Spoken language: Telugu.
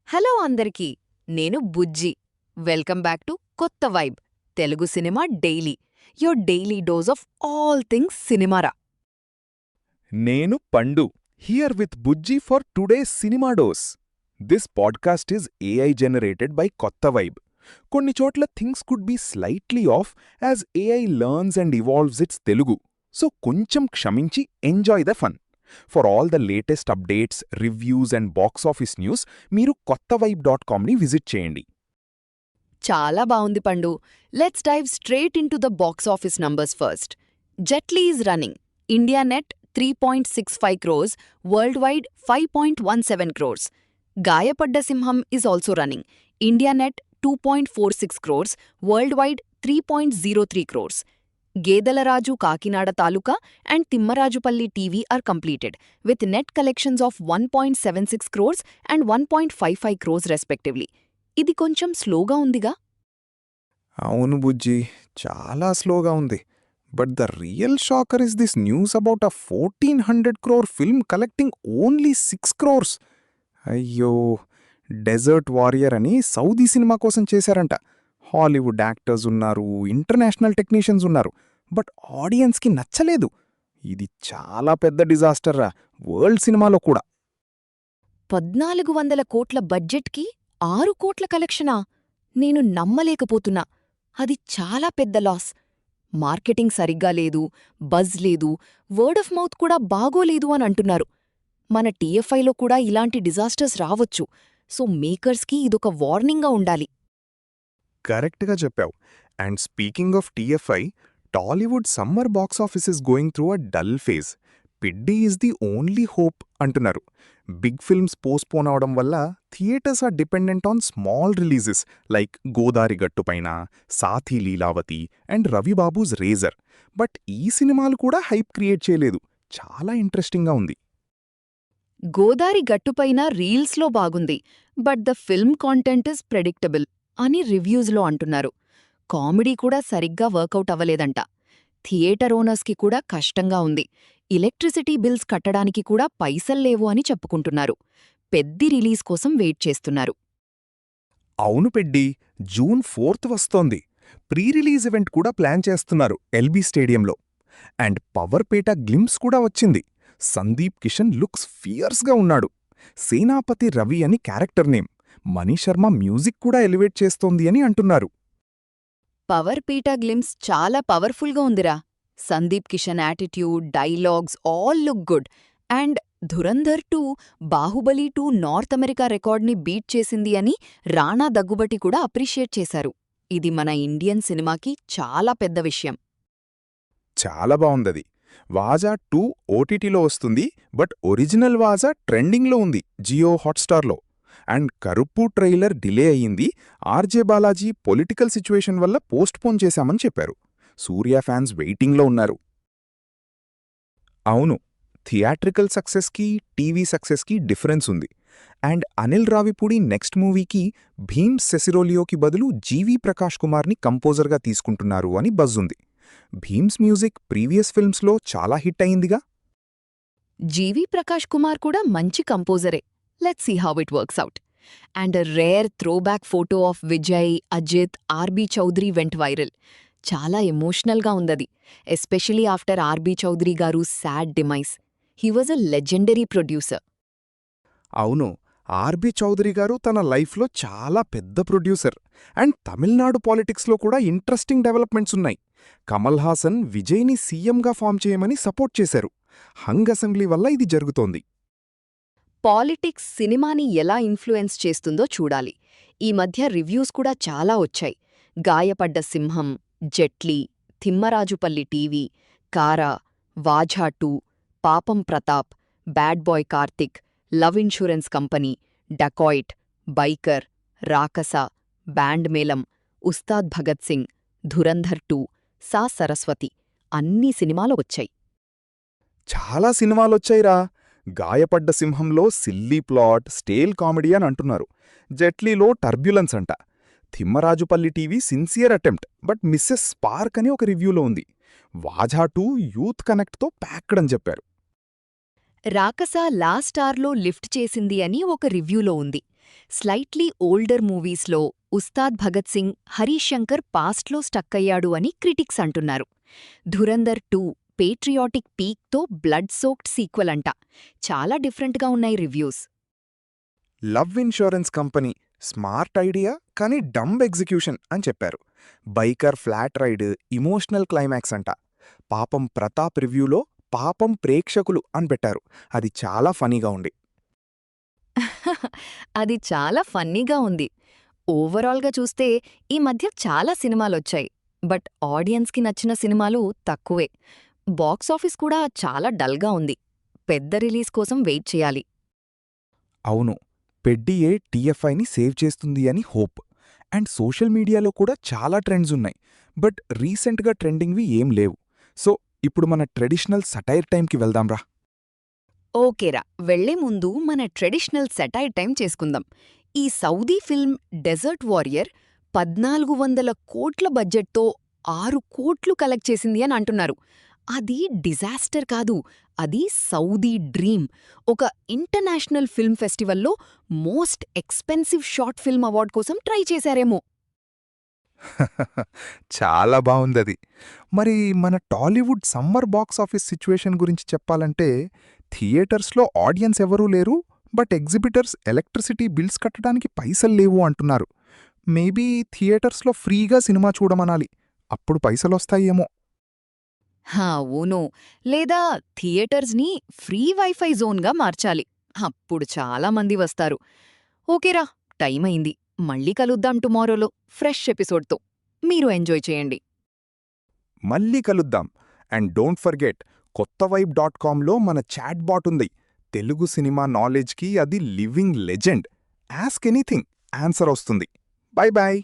హలో అందరికీ నేను Bujji welcome back to Kotha Vibe Telugu cinema daily your daily dose of all things సినిమారా. నేను Pandu here with Bujji for today's cinema dose. This podcast is AI generated by Kotha Vibe. కొన్ని చోట్ల things could be slightly off as AI learns and evolves its Telugu. So కొంచెం క్షమించి enjoy the fun. For all the latest updates, reviews and box office news మీరు kotthavibe.comని విజిట్ చేయండి. చాలా బావుంది Pandu. Let's dive straight into the box office numbers first. Jetlee is running. India net 3.65 crores, worldwide 5.17 crores. Gayapadda Simham is also running. India net 2.46 crores, worldwide 3.03 crores. Gedelaraju Kakinada Taluka and Thimmarajupalli TV are completed with net collections of 1.76 crores and 1.55 crores respectively. ఇది కొంచెం స్లోగా ఉందిగా? అవును బుజ్జి, చాలా స్లోగా ఉంది. But the real shocker is this news about a 1400 crore film collecting only 6 crores. అయ్యో, డెజర్ట్ వారియర్ అని సౌదీ సినిమా కోసం చేశారంట. హాలీవుడ్ యాక్టర్స్ ఉన్నారు, ఇంటర్నేషనల్ టెక్నీషియన్స్ ఉన్నారు, బట్ ఆడియన్స్కి నచ్చలేదు. ఇది చాలా పెద్ద డిజాస్టర్రా, వరల్డ్ సినిమాలో కూడా. 1400 కోట్ల బడ్జెట్కి 6 కోట్ల కలెక్షనా? నేను నమ్మలేకపోతున్నా. అది చాలా పెద్ద లాస్. మార్కెటింగ్ సరిగ్గా లేదు, బజ్ లేదు, వర్డ్ ఆఫ్ మౌత్ కూడా బాగోలేదు అని అంటున్నారు. మన టీఎఫ్ఐలో కూడా ఇలాంటి డిజాస్టర్స్ రావచ్చు. సో మేకర్స్కి ఇదొక వార్నింగ్గా ఉండాలి. కరెక్ట్గా చెప్పావు. And speaking of TFI, Tollywood summer box office is going through a dull phase. Peddi is the only hope అంటున్నారు. బిగ్ ఫిల్మ్స్ పోస్ట్పోన్ అవడం వల్ల theatres are dependent on small releases like Godari Gattupaina, Saathi Leelavathi and రవిబాబూస్ రేజర్. బట్ ఈ సినిమాలు కూడా హైప్ క్రియేట్ చేయలేదు. చాలా ఇంట్రెస్టింగ్గా ఉంది. గోదారి గట్టుపైన రీల్స్లో బాగుంది, but the film content is predictable అని రివ్యూస్లో అంటున్నారు. కామెడీ కూడా సరిగ్గా వర్కౌట్ అవ్వలేదంట. థియేటర్ ఓనర్స్కి కూడా కష్టంగా ఉంది. ఎలక్ట్రిసిటీ బిల్స్ కట్టడానికి కూడా పైసల్లేవు అని చెప్పుకుంటున్నారు. పెద్ద రిలీజ్ కోసం వెయిట్ చేస్తున్నారు. అవును పెడ్డి, జూన్ 4th వస్తోంది. ప్రీ రిలీజ్ ఈవెంట్ కూడా ప్లాన్ చేస్తున్నారు ఎల్బీ స్టేడియంలో. అండ్ పవర్పేట గ్లింప్స్ కూడా వచ్చింది. సందీప్ కిషన్ లుక్స్ ఫియర్స్గా ఉన్నాడు. సేనాపతి రవి అని క్యారెక్టర్ నేమ్. మనీశర్మ మ్యూజిక్ కూడా ఎలివేట్ చేస్తోంది అని అంటున్నారు. పవర్ పీటా గ్లిమ్స్ చాలా పవర్ఫుల్గా ఉందిరా. Sundeep Kishan attitude, dialogues all look good. And Dhurandhar 2, Baahubali 2 North America రికార్డ్ని బీట్ చేసింది అని రాణా దగ్గుబటి కూడా అప్రిషియేట్ చేశారు. ఇది మన ఇండియన్ సినిమాకి చాలా పెద్ద విషయం. చాలా బావుందది. వాజా 2 ఓటీటీలో వస్తుంది, బట్ ఒరిజినల్ వాజా ట్రెండింగ్లో ఉంది జియో హాట్స్టార్లో. అండ్ కరుప్పు ట్రైలర్ డిలే అయ్యింది. ఆర్జే బాలాజీ పొలిటికల్ సిచ్యువేషన్ వల్ల పోస్ట్పోన్ చేశామని చెప్పారు. సూర్య ఫ్యాన్స్ వెయిటింగ్లో ఉన్నారు. అవును, థియేట్రికల్ సక్సెస్కి టీవీ సక్సెస్కి డిఫరెన్స్ ఉంది. అండ్ అనిల్ రావిపూడి నెక్స్ట్ మూవీకి భీమ్స్ సెసిరోలియోకి బదులు జీవీ ప్రకాష్ కుమార్ని కంపోజర్గా తీసుకుంటున్నారు అని బజ్ ఉంది. భీమ్స్ మ్యూజిక్ ప్రీవియస్ ఫిల్మ్స్లో చాలా హిట్ అయిందిగా. జీవీ ప్రకాష్ కుమార్ కూడా మంచి కంపోజరే. Let's see how it works out. And a rare throwback photo of Vijay, Ajith, RB Choudary went viral. చాలా ఎమోషనల్గా ఉందది, especially after RB Choudary garu sad demise. He was a legendary producer. అవును, ఆర్బీ చౌదరి గారు తన లైఫ్లో చాలా పెద్ద ప్రొడ్యూసర్. అండ్ తమిళనాడు పాలిటిక్స్లో కూడా ఇంట్రెస్టింగ్ డెవలప్మెంట్స్ ఉన్నాయి. కమల్ హాసన్ విజయ్ని సీఎంగా ఫామ్ చేయమని సపోర్ట్ చేశారు. హంగ్ అసెంబ్లీ వల్ల ఇది జరుగుతోంది. పాలిటిక్స్ సినిమాని ఎలా ఇన్ఫ్లుయెన్స్ చేస్తుందో చూడాలి. ఈ మధ్య రివ్యూస్ కూడా చాలా వచ్చాయి. గాయపడ్డ సింహం, జెట్లీ, తిమ్మరాజుపల్లి టీవీ, కారా, Vaazha 2, Paapam Prathap, bad boy Karthik, love insurance company, Dacoit, biker, Rakasa, band Melam, Ustaad Bhagat Singh, Dhurandhar 2, సా సరస్వతి అన్నీ సినిమాలు వచ్చాయి. చాలా సినిమాలొచ్చాయిరా. గాయపడ్డ సింహంలో సిల్లీ ప్లాట్, స్టేల్ కామెడీ అని అంటున్నారు. జెట్లీలో టర్బ్యులెన్స్ అంట. Thimmarajupalli TV sincere attempt but misses spark అని ఒక రివ్యూలో ఉంది. వాఝా 2 యూత్ కనెక్ట్తో ప్యాక్డ్ అని చెప్పారు. రాకస లాస్ట్ ఆర్లో లిఫ్ట్ చేసింది అని ఒక రివ్యూలో ఉంది. స్లైట్లీ ఓల్డర్ మూవీస్లో ఉస్తాద్ భగత్ సింగ్, హరీష్ శంకర్ పాస్ట్లో స్టక్ అయ్యాడు అని క్రిటిక్స్ అంటున్నారు. ధురంధర్ 2 పేట్రియాటిక్ పీక్తో బ్లడ్ సోక్డ్ సీక్వెల్ అంట. చాలా డిఫరెంట్గా ఉన్నాయి reviews. Love insurance company smart idea కానీ డంబ్ ఎగ్జిక్యూషన్ అని చెప్పారు. Biker flat ride emotional climax అంట. పాపం ప్రతాప్ రివ్యూలో పాపం ప్రేక్షకులు అని పెట్టారు. అది చాలా ఫనీగా ఉంది. అది చాలా ఫన్నీగా ఉంది. ఓవరాల్గా చూస్తే ఈ మధ్య చాలా సినిమాలొచ్చాయి, బట్ ఆడియన్స్కి నచ్చిన సినిమాలు తక్కువే. బాక్సాఫీస్ కూడా చాలా డల్గా ఉంది. పెద్ద రిలీజ్ కోసం వెయిట్ చేయాలి. అవును, పెడ్డియే టీఎఫ్ఐని సేవ్ చేస్తుంది అని హోప్. అండ్ సోషల్ మీడియాలో కూడా చాలా ట్రెండ్స్ ఉన్నాయి, బట్ రీసెంట్గా ట్రెండింగ్వి ఏం లేవు. సో ఇప్పుడు మన ట్రెడిషనల్ సటైర్ టైంకి వెళ్దాంరా. ఓకేరా, వెళ్లే ముందు మన ట్రెడిషనల్ సెటైర్ టైం చేసుకుందాం. ఈ సౌదీ ఫిల్మ్ డెజర్ట్ వారియర్ 1400 కోట్ల బడ్జెట్తో 6 కోట్లు కలెక్ట్ చేసింది అని అంటున్నారు. అది డిజాస్టర్ కాదు, అది సౌదీ డ్రీమ్. ఒక ఇంటర్నేషనల్ ఫిల్మ్ ఫెస్టివల్లో most expensive short film award కోసం ట్రై చేశారేమో. చాలా బావుందది. మరి మన టాలీవుడ్ సమ్మర్ బాక్సాఫీస్ సిచ్యువేషన్ గురించి చెప్పాలంటే, థియేటర్స్లో ఆడియన్స్ ఎవరూ లేరు, బట్ ఎగ్జిబిటర్స్ ఎలక్ట్రిసిటీ బిల్స్ కట్టడానికి పైసల్లేవు అంటున్నారు. మేబీ థియేటర్స్లో ఫ్రీగా సినిమా చూడమనాలి, అప్పుడు పైసలొస్తాయేమో. అవును, లేదా థియేటర్స్ని ఫ్రీ వైఫై జోన్గా మార్చాలి. అప్పుడు చాలా మంది వస్తారు. ఓకేరా, టైం అయింది. మళ్ళీ కలుద్దాం టుమారోలో ఫ్రెష్ ఎపిసోడ్తో. మీరు ఎంజాయ్ చేయండి. మళ్ళీ కలుద్దాం. అండ్ డోంట్ ఫర్గెట్, కొత్తవైబ్.comలో మన చాట్ బాట్ ఉంది. తెలుగు సినిమా నాలెడ్జ్కి అది living legend. Ask anything, answer వస్తుంది. Bye bye.